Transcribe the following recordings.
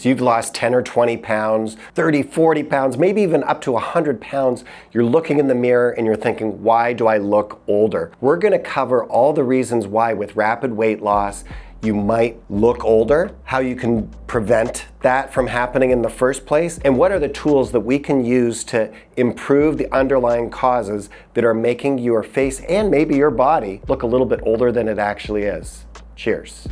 So you've lost 10 or 20 pounds, 30, 40 pounds, maybe even up to 100 pounds. You're looking in the mirror and you're thinking, why do I look older? We're gonna cover all the reasons why with rapid weight loss you might look older, how you can prevent that from happening in the first place, and what are the tools that we can use to improve the underlying causes that are making your face and maybe your body look a little bit older than it actually is. Cheers.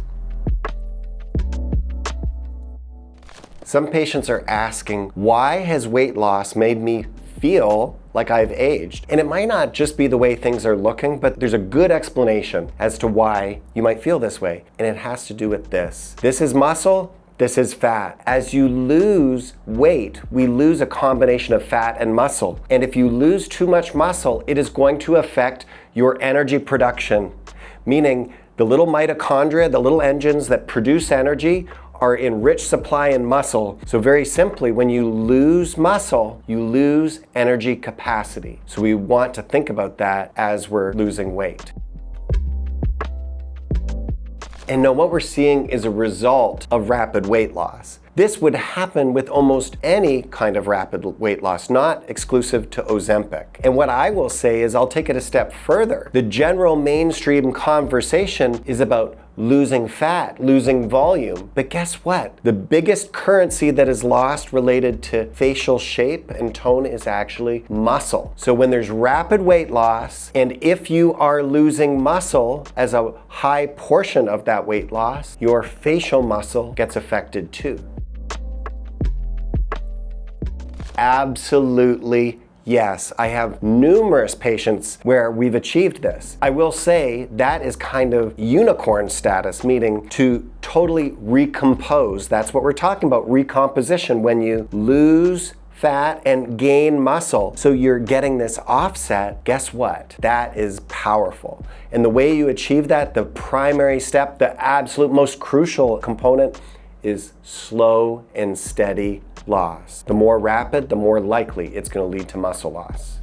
Some patients are asking, why has weight loss made me feel like I've aged? And it might not just be the way things are looking, but there's a good explanation as to why you might feel this way. And it has to do with this. This is muscle, this is fat. As you lose weight, we lose a combination of fat and muscle. And if you lose too much muscle, it is going to affect your energy production, meaning the little mitochondria, the little engines that produce energy, are in rich supply in muscle. So very simply, when you lose muscle, you lose energy capacity. So we want to think about that as we're losing weight. And now what we're seeing is a result of rapid weight loss. This would happen with almost any kind of rapid weight loss, not exclusive to Ozempic. And what I will say is I'll take it a step further. The general mainstream conversation is about losing fat, losing volume. But guess what? The biggest currency that is lost related to facial shape and tone is actually muscle. So when there's rapid weight loss, and if you are losing muscle as a high portion of that weight loss, your facial muscle gets affected too. Absolutely yes. I have numerous patients where we've achieved this. I will say that is kind of unicorn status, meaning to totally recompose. That's what we're talking about, recomposition, when you lose fat and gain muscle. So you're getting this offset. Guess what? That is powerful. And the way you achieve that, the primary step, the absolute most crucial component is slow and steady loss. The more rapid, the more likely it's going to lead to muscle loss.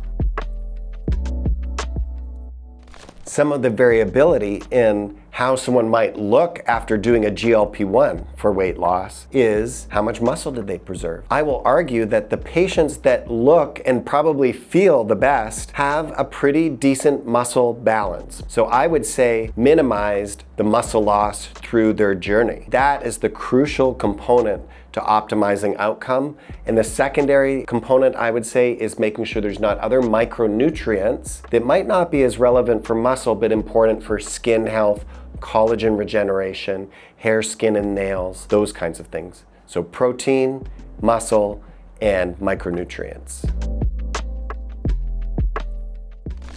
Some of the variability in how someone might look after doing a GLP-1 for weight loss is how much muscle did they preserve. I will argue that the patients that look and probably feel the best have a pretty decent muscle balance. So I would say minimized the muscle loss through their journey. That is the crucial component to optimizing outcome. And the secondary component, I would say, is making sure there's not other micronutrients that might not be as relevant for muscle, but important for skin health, collagen regeneration, hair, skin, and nails, those kinds of things. So protein, muscle, and micronutrients.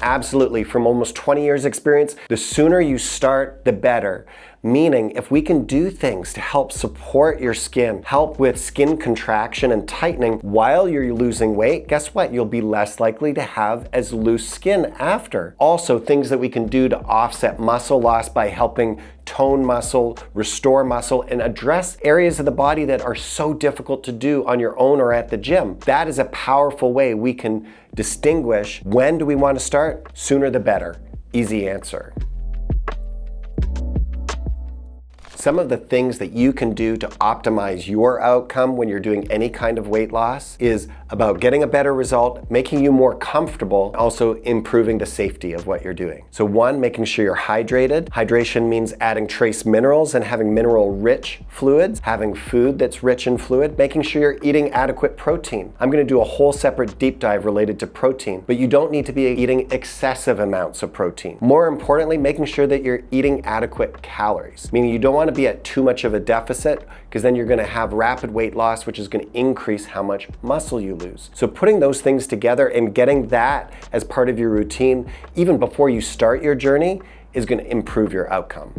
Absolutely, from almost 20 years experience, the sooner you start, the better. Meaning, if we can do things to help support your skin, help with skin contraction and tightening while you're losing weight, guess what? You'll be less likely to have as loose skin after. Also, things that we can do to offset muscle loss by helping tone muscle, restore muscle, and address areas of the body that are so difficult to do on your own or at the gym. That is a powerful way we can distinguish when do we want to start? Sooner the better. Easy answer. Some of the things that you can do to optimize your outcome when you're doing any kind of weight loss is about getting a better result, making you more comfortable, also improving the safety of what you're doing. So one, making sure you're hydrated. Hydration means adding trace minerals and having mineral-rich fluids, having food that's rich in fluid, making sure you're eating adequate protein. I'm gonna do a whole separate deep dive related to protein, but you don't need to be eating excessive amounts of protein. More importantly, making sure that you're eating adequate calories, meaning you don't want to be at too much of a deficit, because then you're going to have rapid weight loss, which is going to increase how much muscle you lose. So putting those things together and getting that as part of your routine, even before you start your journey, is going to improve your outcome.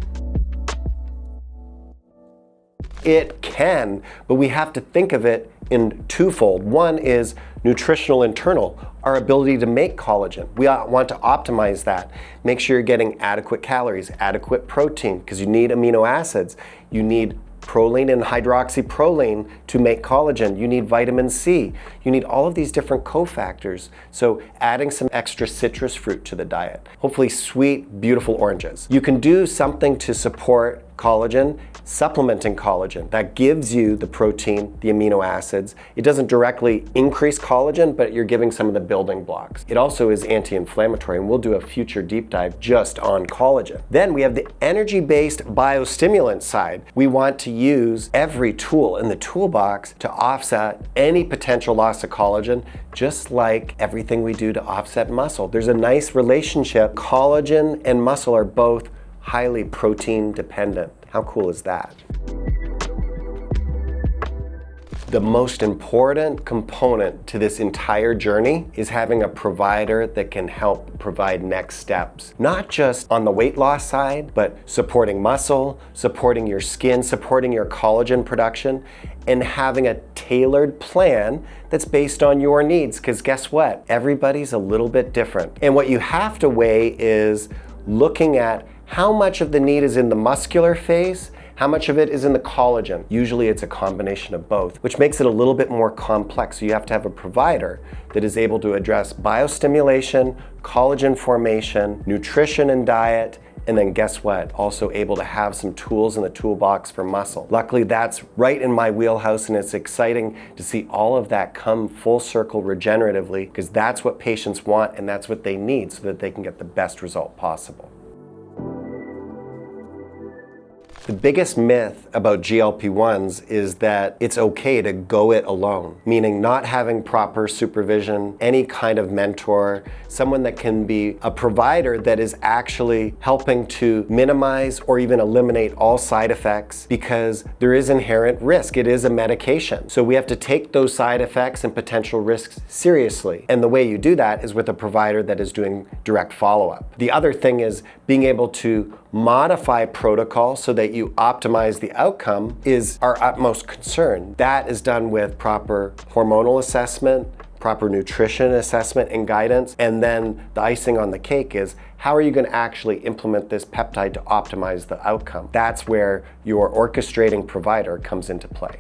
It can, but we have to think of it in twofold. One is nutritional internal, our ability to make collagen. We want to optimize that. Make sure you're getting adequate calories, adequate protein, because you need amino acids. You need proline and hydroxyproline to make collagen. You need vitamin C. You need all of these different cofactors. So adding some extra citrus fruit to the diet. Hopefully sweet, beautiful oranges. You can do something to support collagen, supplementing collagen. That gives you the protein, the amino acids. It doesn't directly increase collagen, but you're giving some of the building blocks. It also is anti-inflammatory, and we'll do a future deep dive just on collagen. Then we have the energy-based biostimulant side. We want to use every tool in the toolbox to offset any potential loss of collagen, just like everything we do to offset muscle. There's a nice relationship. Collagen and muscle are both highly protein dependent. How cool is that? The most important component to this entire journey is having a provider that can help provide next steps. Not just on the weight loss side, but supporting muscle, supporting your skin, supporting your collagen production, and having a tailored plan that's based on your needs. Because guess what? Everybody's a little bit different. And what you have to weigh is looking at how much of the need is in the muscular phase, how much of it is in the collagen. Usually it's a combination of both, which makes it a little bit more complex. So you have to have a provider that is able to address biostimulation, collagen formation, nutrition and diet, and then guess what? Also able to have some tools in the toolbox for muscle. Luckily, that's right in my wheelhouse, and it's exciting to see all of that come full circle regeneratively, because that's what patients want and that's what they need so that they can get the best result possible. The biggest myth about GLP-1s is that it's okay to go it alone, meaning not having proper supervision, any kind of mentor, someone that can be a provider that is actually helping to minimize or even eliminate all side effects, because there is inherent risk. It is a medication. So we have to take those side effects and potential risks seriously. And the way you do that is with a provider that is doing direct follow-up. The other thing is being able to modify protocol so that you optimize the outcome is our utmost concern. That is done with proper hormonal assessment, proper nutrition assessment and guidance, and then the icing on the cake is how are you going to actually implement this peptide to optimize the outcome? That's where your orchestrating provider comes into play.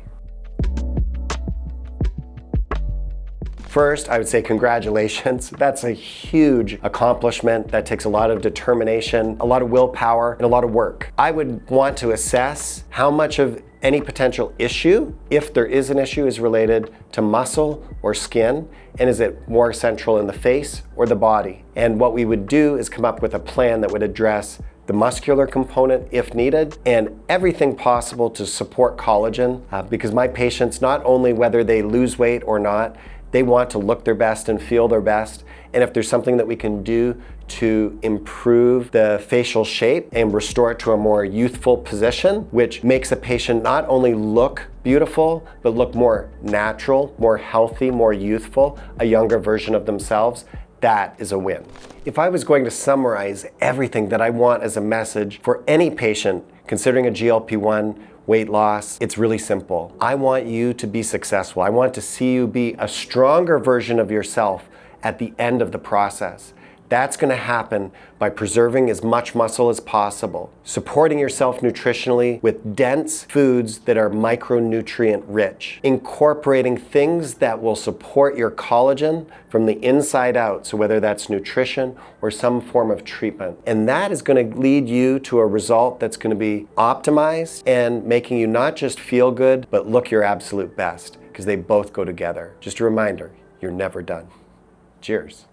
First, I would say congratulations. That's a huge accomplishment. That takes a lot of determination, a lot of willpower, and a lot of work. I would want to assess how much of any potential issue, if there is an issue, is related to muscle or skin, and is it more central in the face or the body? And what we would do is come up with a plan that would address the muscular component if needed, and everything possible to support collagen, because my patients, not only whether they lose weight or not, they want to look their best and feel their best. And if there's something that we can do to improve the facial shape and restore it to a more youthful position, which makes a patient not only look beautiful, but look more natural, more healthy, more youthful, a younger version of themselves, that is a win. If I was going to summarize everything that I want as a message for any patient considering a GLP-1 weight loss, it's really simple. I want you to be successful. I want to see you be a stronger version of yourself at the end of the process. That's going to happen by preserving as much muscle as possible, supporting yourself nutritionally with dense foods that are micronutrient rich, incorporating things that will support your collagen from the inside out, so whether that's nutrition or some form of treatment. And that is going to lead you to a result that's going to be optimized and making you not just feel good, but look your absolute best, because they both go together. Just a reminder, you're never done. Cheers.